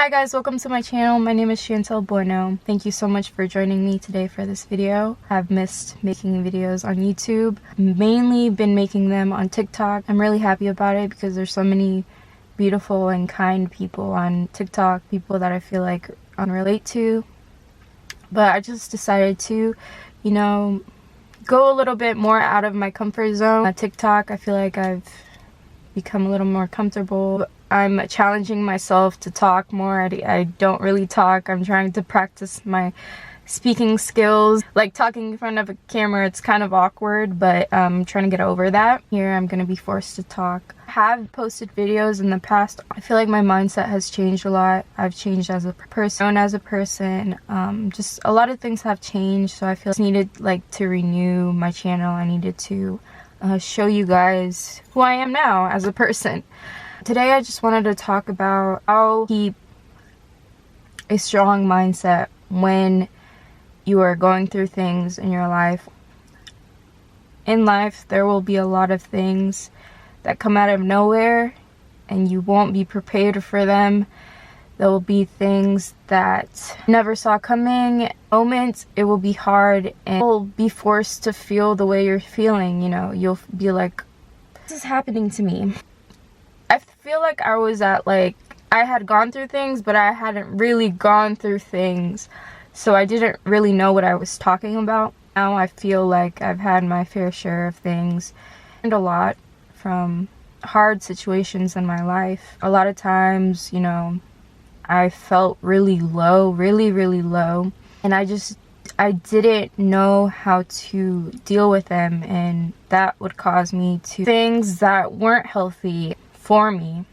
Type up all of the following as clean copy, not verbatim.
Hi guys, welcome to my channel. My name is Chantel Bueno. Thank you so much for joining me today for this video. I've missed making videos on YouTube. Mainly been making them on TikTok. I'm really happy about it because there's so many beautiful and kind people on TikTok, people that I feel like I can relate to. But I just decided to, go a little bit more out of my comfort zone. On TikTok, I feel like I've become a little more comfortable. I'm challenging myself to talk more. I don't really talk. I'm trying to practice my speaking skills. Like talking in front of a camera, it's kind of awkward, but I'm trying to get over that. Here I'm gonna be forced to talk. I have posted videos in the past. I feel like my mindset has changed a lot. I've changed as a person, just a lot of things have changed, so I feel I needed to renew my channel. I needed to show you guys who I am now as a person. Today I just wanted to talk about how to keep a strong mindset when you are going through things in your life. In life, there will be a lot of things that come out of nowhere and you won't be prepared for them. There will be things that you never saw coming. Moments, it will be hard and you'll be forced to feel the way you're feeling. You'll be like, this is happening to me. I feel like I was at I had gone through things, but I hadn't really gone through things, so I didn't really know what I was talking about. Now I feel like I've had my fair share of things and a lot from hard situations in my life. A lot of times, I felt really low, really low, and I didn't know how to deal with them, and that would cause me to things that weren't healthy for me.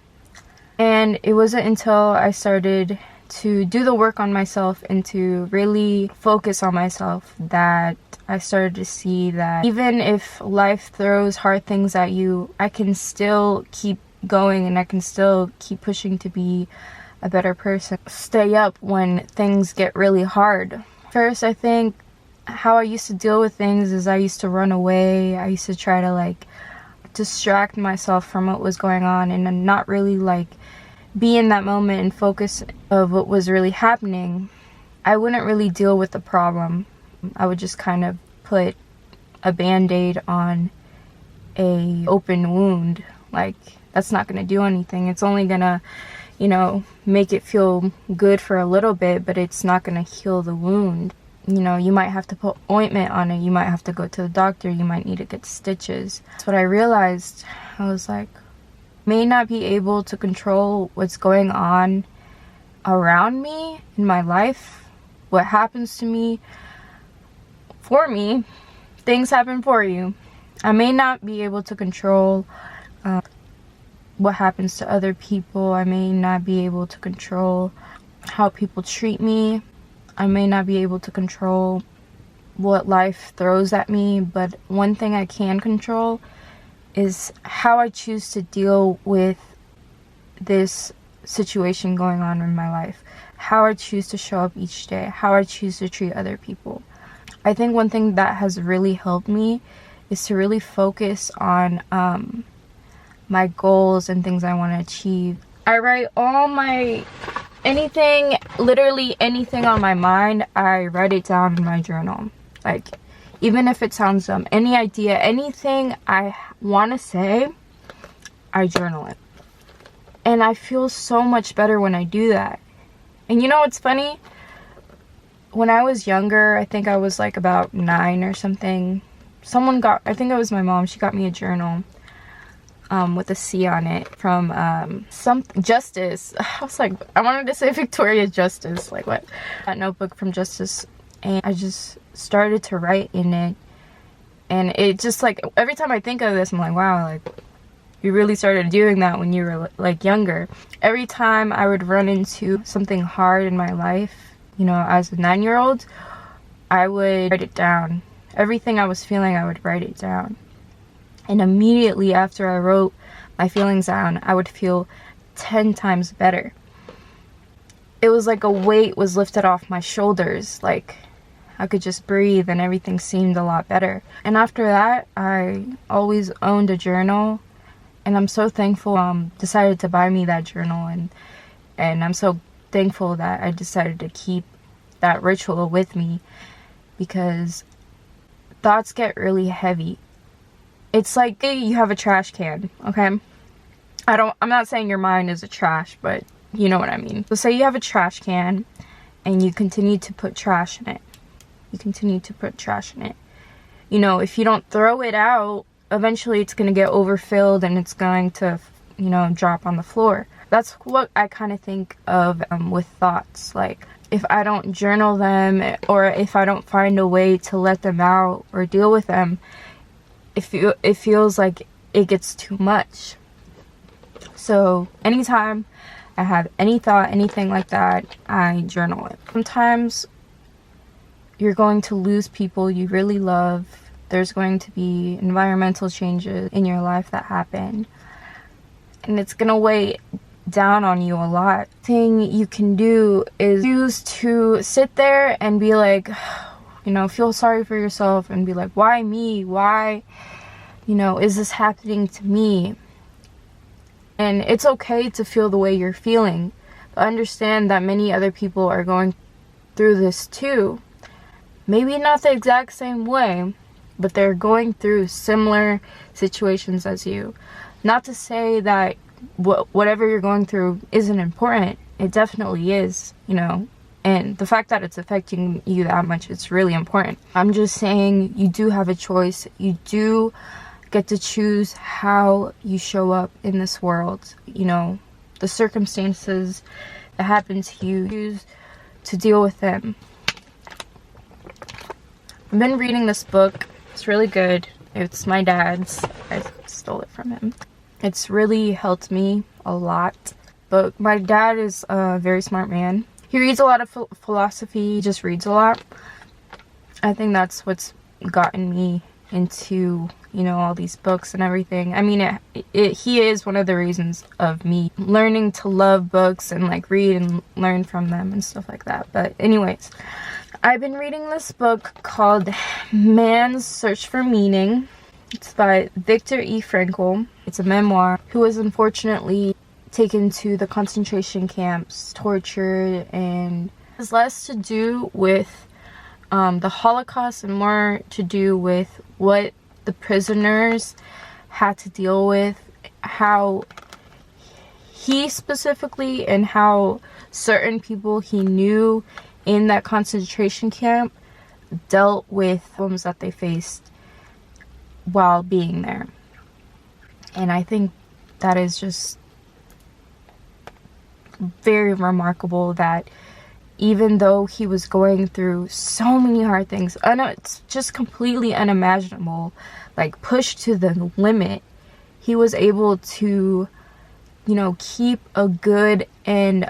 And it wasn't until I started to do the work on myself and to really focus on myself that I started to see that even if life throws hard things at you, I can still keep going and I can still keep pushing to be a better person. Stay up when things get really hard. First, I think how I used to deal with things is I used to run away. I used to try to distract myself from what was going on and not really be in that moment and focus of what was really happening. I wouldn't really deal with the problem. I would just kind of put a band-aid on a open wound. That's not gonna do anything. It's only gonna make it feel good for a little bit, but it's not gonna heal the wound. You might have to put ointment on it, you might have to go to the doctor, you might need to get stitches. That's what I realized. I was like, may not be able to control what's going on around me in my life, what happens to me. For me, things happen for you. I may not be able to control what happens to other people. I may not be able to control how people treat me. I may not be able to control what life throws at me, but one thing I can control is how I choose to deal with this situation going on in my life, how I choose to show up each day, how I choose to treat other people. I think one thing that has really helped me is to really focus on my goals and things I want to achieve. I write all literally anything on my mind, I write it down in my journal. Even if it sounds dumb, any idea, anything I want to say, I journal it. And I feel so much better when I do that. And what's funny? When I was younger, I think I was about 9 or something, I think it was my mom, she got me a journal with a C on it from some Justice. I was like, I wanted to say Victoria Justice, what? That notebook from Justice. And I just started to write in it, and it just every time I think of this, I'm like, wow, you really started doing that when you were younger. Every time I would run into something hard in my life, as a 9-year-old, I would write it down. Everything I was feeling, I would write it down. And immediately after I wrote my feelings down, I would feel 10 times better. It was like a weight was lifted off my shoulders. I could just breathe and everything seemed a lot better. And after that, I always owned a journal. And I'm so thankful decided to buy me that journal. And I'm so thankful that I decided to keep that ritual with me, because thoughts get really heavy. It's like you have a trash can, okay? I'm not saying your mind is a trash, but you know what I mean. So say you have a trash can and you continue to put trash in it. You know, if you don't throw it out, eventually it's going to get overfilled and it's going to, you know, drop on the floor. That's what I kind of think of with thoughts. Like, if I don't journal them, or if I don't find a way to let them out or deal with them, it feels like it gets too much. So anytime I have any thought, anything like that, I journal it. Sometimes you're going to lose people you really love. There's going to be environmental changes in your life that happen, and it's gonna weigh down on you a lot. Thing you can do is choose to sit there and be like, you know, feel sorry for yourself and be like, why me? Why, you know, is this happening to me? And it's okay to feel the way you're feeling, but understand that many other people are going through this too. Maybe not the exact same way, but they're going through similar situations as you. Not to say that whatever you're going through isn't important. It definitely is, you know, and the fact that it's affecting you that much, it's really important. I'm just saying, you do have a choice. You do get to choose how you show up in this world. You know, the circumstances that happen to you, choose to deal with them. I've been reading this book. It's really good. It's my dad's. I stole it from him. It's really helped me a lot. But my dad is a very smart man. He reads a lot of philosophy. He just reads a lot. I think that's what's gotten me into, you know, all these books and everything. I mean, he is one of the reasons of me learning to love books and like read and learn from them and stuff like that. But anyways, I've been reading this book called Man's Search for Meaning. It's by Viktor E. Frankl. It's a memoir. Who was unfortunately taken to the concentration camps, tortured, and it has less to do with the Holocaust and more to do with what the prisoners had to deal with, how he specifically and how certain people he knew in that concentration camp dealt with problems that they faced while being there. And I think that is just very remarkable, that even though he was going through so many hard things, it's just completely unimaginable, like pushed to the limit, he was able to, you know, keep a good and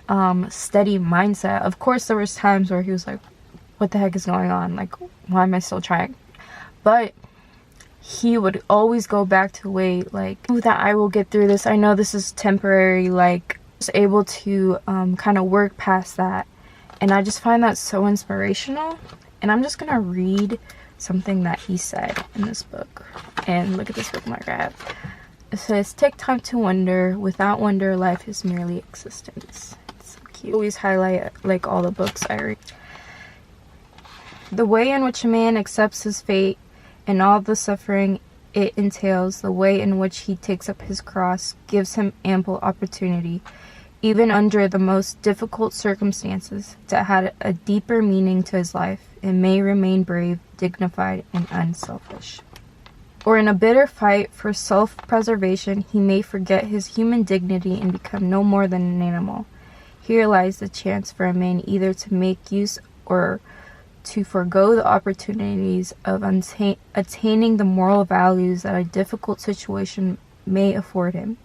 steady mindset. Of course, there was times where he was like, what the heck is going on? Like, why am I still trying? But he would always go back to the way, like, oh, that I will get through this. I know this is temporary. Like, was able to kind of work past that. And I just find that so inspirational. And I'm just going to read something that he said in this book. And look at this bookmark I have. It says, take time to wonder. Without wonder, life is merely existence. It's so cute. I always highlight, like, all the books I read. The way in which a man accepts his fate and all the suffering it entails, the way in which he takes up his cross, gives him ample opportunity, even under the most difficult circumstances, to add a deeper meaning to his life, and may remain brave, dignified, and unselfish. Or in a bitter fight for self-preservation, he may forget his human dignity and become no more than an animal. Here lies the chance for a man either to make use or to forego the opportunities of attaining the moral values that a difficult situation may afford him.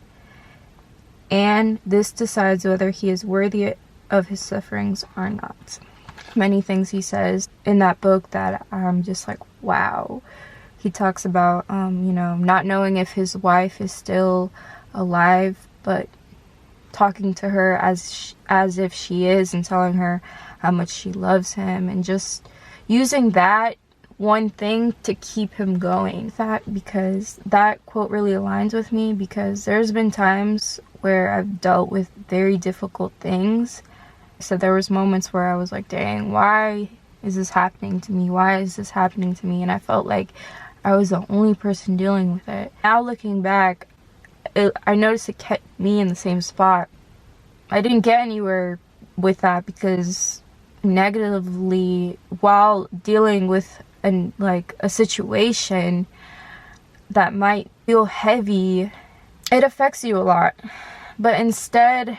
And this decides whether he is worthy of his sufferings or not. Many things he says in that book that I'm just like, wow. He talks about, you know, not knowing if his wife is still alive, but talking to her as if she is, and telling her how much she loves him, and just using that one thing to keep him going. Because that quote really aligns with me, because there's been times where I've dealt with very difficult things, So there was moments where I was like, dang, why is this happening to me? Why is this happening to me? And I felt like I was the only person dealing with it. Now looking back, I noticed it kept me in the same spot. I didn't get anywhere with that because negatively, while dealing with a situation that might feel heavy, it affects you a lot. But instead,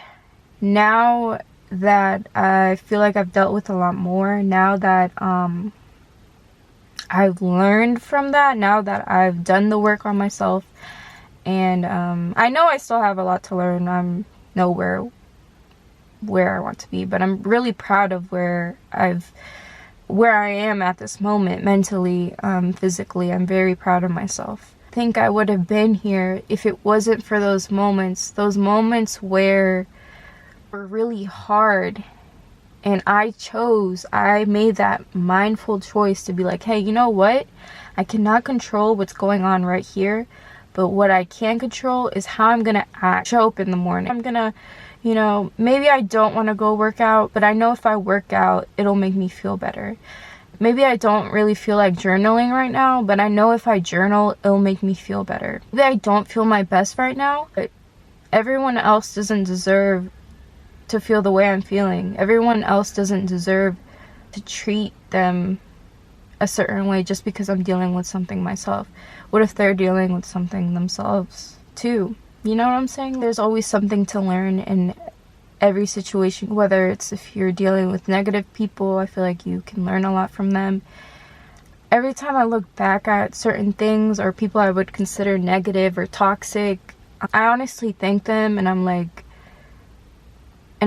now that I feel like I've dealt with a lot more, now that I've learned from that, now that I've done the work on myself, and I know I still have a lot to learn. I'm nowhere where I want to be, but I'm really proud of where I am at this moment, mentally, physically. I'm very proud of myself. I think I would have been here if it wasn't for those moments where were really hard, and I made that mindful choice to be like, hey, you know what? I cannot control what's going on right here, but what I can control is how I'm gonna act. Show up in the morning. I'm gonna, maybe I don't want to go work out, but I know if I work out, it'll make me feel better. Maybe I don't really feel like journaling right now, but I know if I journal, it'll make me feel better. Maybe I don't feel my best right now, but everyone else doesn't deserve to feel the way I'm feeling. Everyone else doesn't deserve to treat them a certain way just because I'm dealing with something myself. What if they're dealing with something themselves too? You know what I'm saying? There's always something to learn in every situation, whether it's if you're dealing with negative people, I feel like you can learn a lot from them. Every time I look back at certain things or people I would consider negative or toxic, I honestly thank them, and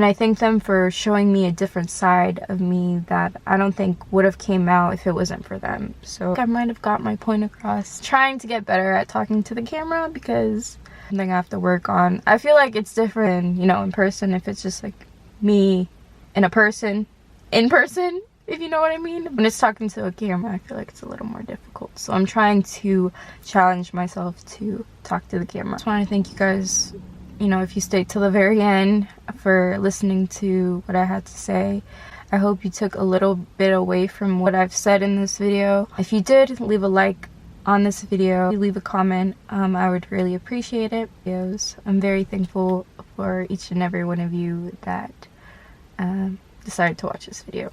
I thank them for showing me a different side of me that I don't think would have came out if it wasn't for them. So I might have got my point across. Trying to get better at talking to the camera because something I have to work on. I feel like it's different, in person, if it's just like me and a person in person, if you know what I mean. When it's talking to a camera, I feel like it's a little more difficult. So I'm trying to challenge myself to talk to the camera. I just want to thank you guys, if you stayed till the very end, for listening to what I had to say. I hope you took a little bit away from what I've said in this video. If you did, leave a like on this video, leave a comment. I would really appreciate it. I'm very thankful for each and every one of you that decided to watch this video.